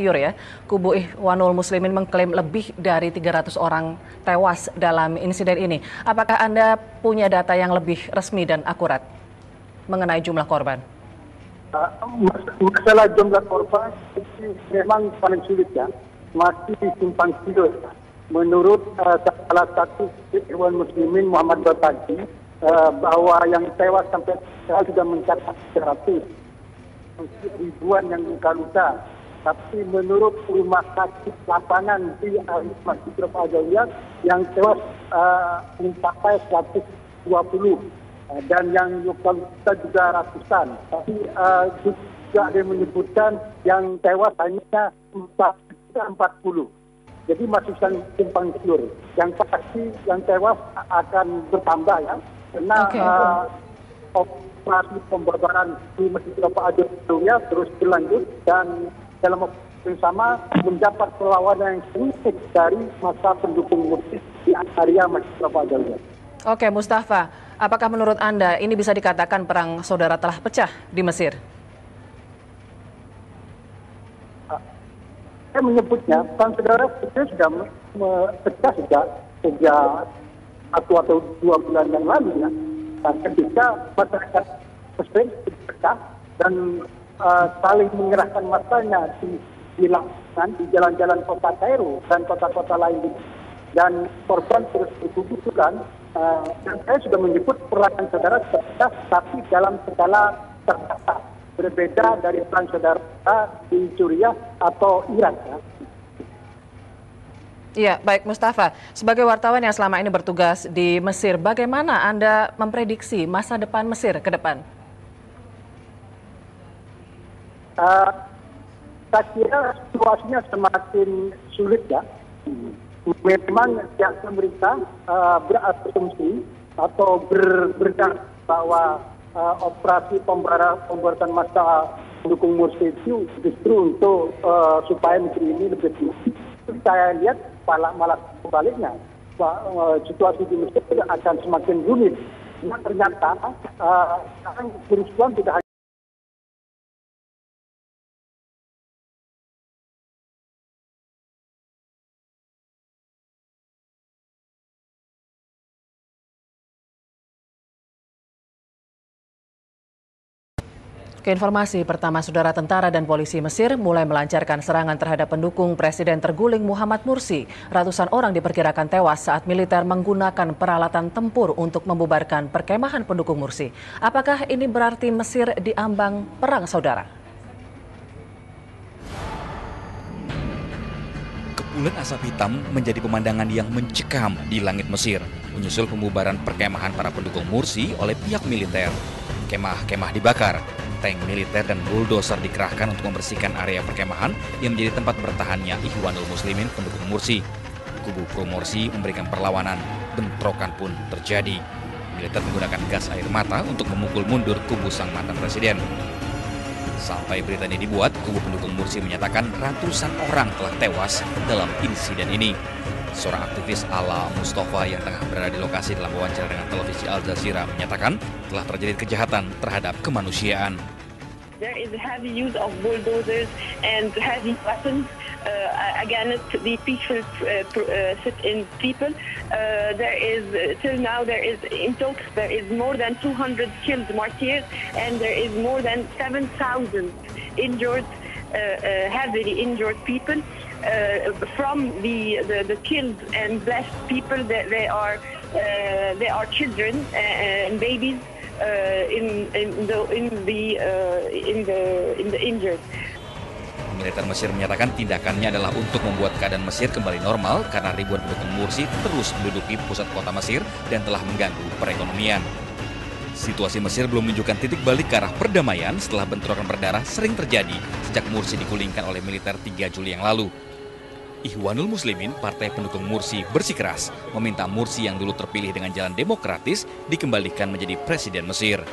Ya, kubu Ikhwanul Muslimin mengklaim lebih dari 300 orang tewas dalam insiden ini. Apakah Anda punya data yang lebih resmi dan akurat mengenai jumlah korban? Masalah jumlah korban ini memang paling sulit ya, masih simpang siur. Menurut salah satu Ikhwanul Muslimin Muhammad Batagi, bahwa yang tewas sampai sekarang sudah mencapai 100, ribuan yang luka-luka. Tapi menurut rumah sakit lapangan di Masjid Rafa Adawiyah yang tewas mencapai 120 dan yang luka-luka juga ratusan. Tapi juga ada yang menyebutkan yang tewas hanya 40. Jadi masih simpang siur. Yang pasti yang tewas akan bertambah ya, karena operasi pembabaran di Masjid Rafa Adawiyah terus berlanjut dan dalam waktu yang sama mendapat perlawanan yang sengit dari masa pendukung Mursi di area Masjid Rafa Adawiyah. Oke, Mustafa, apakah menurut Anda ini bisa dikatakan perang saudara telah pecah di Mesir? Saya menyebutnya perang saudara sudah pecah sejak 1 atau 2 bulan yang lalu ya. Ketika masyarakat Mesir pecah dan saling mengerahkan masanya di lapangan, di jalan-jalan kota Kairo dan kota-kota lain, dan korban terus berguguran. Dan saya sudah menyebut perang saudara terpecah, tapi dalam skala terbatas, berbeda dari perang saudara di Suriah atau Irak. Iya, baik Mustafa. Sebagai wartawan yang selama ini bertugas di Mesir, bagaimana Anda memprediksi masa depan Mesir ke depan? Saya kira situasinya semakin sulit ya. Memang pihak pemerintah berasumsi atau berdasar bahwa operasi pemberantasan massa pendukung Mursi itu justru untuk supaya negeri ini lebih tinggi. Saya lihat malah sebaliknya, situasi di Mesir akan semakin rumit. Nah, ternyata sekarang kerusuhan tidak hanya Keinformasi pertama, saudara, tentara dan polisi Mesir mulai melancarkan serangan terhadap pendukung Presiden terguling Muhammad Mursi. Ratusan orang diperkirakan tewas saat militer menggunakan peralatan tempur untuk membubarkan perkemahan pendukung Mursi. Apakah ini berarti Mesir diambang perang saudara? Kepulan asap hitam menjadi pemandangan yang mencekam di langit Mesir, menyusul pembubaran perkemahan para pendukung Mursi oleh pihak militer. Kemah-kemah dibakar, tank militer dan bulldozer dikerahkan untuk membersihkan area perkemahan yang menjadi tempat bertahannya Ikhwanul Muslimin pendukung Mursi. Kubu pro Mursi memberikan perlawanan, bentrokan pun terjadi. Militer menggunakan gas air mata untuk memukul mundur kubu sang mantan presiden. Sampai berita ini dibuat, kubu pendukung Mursi menyatakan ratusan orang telah tewas dalam insiden ini. Seorang aktivis Ala Mustafa yang tengah berada di lokasi dalam wawancara dengan televisi Al Jazeera menyatakan telah terjadi kejahatan terhadap kemanusiaan. There is heavy use of bulldozers and heavy weapons against the peaceful sit-in people. There is till now in total there is more than 200 killed martyrs and there is more than 7,000 injured, heavily injured people. From the killed and blessed people, they are children and babies in the injured. Militer Mesir menyatakan tindakannya adalah untuk membuat keadaan Mesir kembali normal karena ribuan pendukung Mursi terus menduduki pusat kota Mesir dan telah mengganggu perekonomian. Situasi Mesir belum menunjukkan titik balik ke arah perdamaian setelah bentrokan berdarah sering terjadi sejak Mursi digulingkan oleh militer 3 Juli yang lalu. Ikhwanul Muslimin, partai pendukung Mursi, bersikeras meminta Mursi yang dulu terpilih dengan jalan demokratis dikembalikan menjadi presiden Mesir.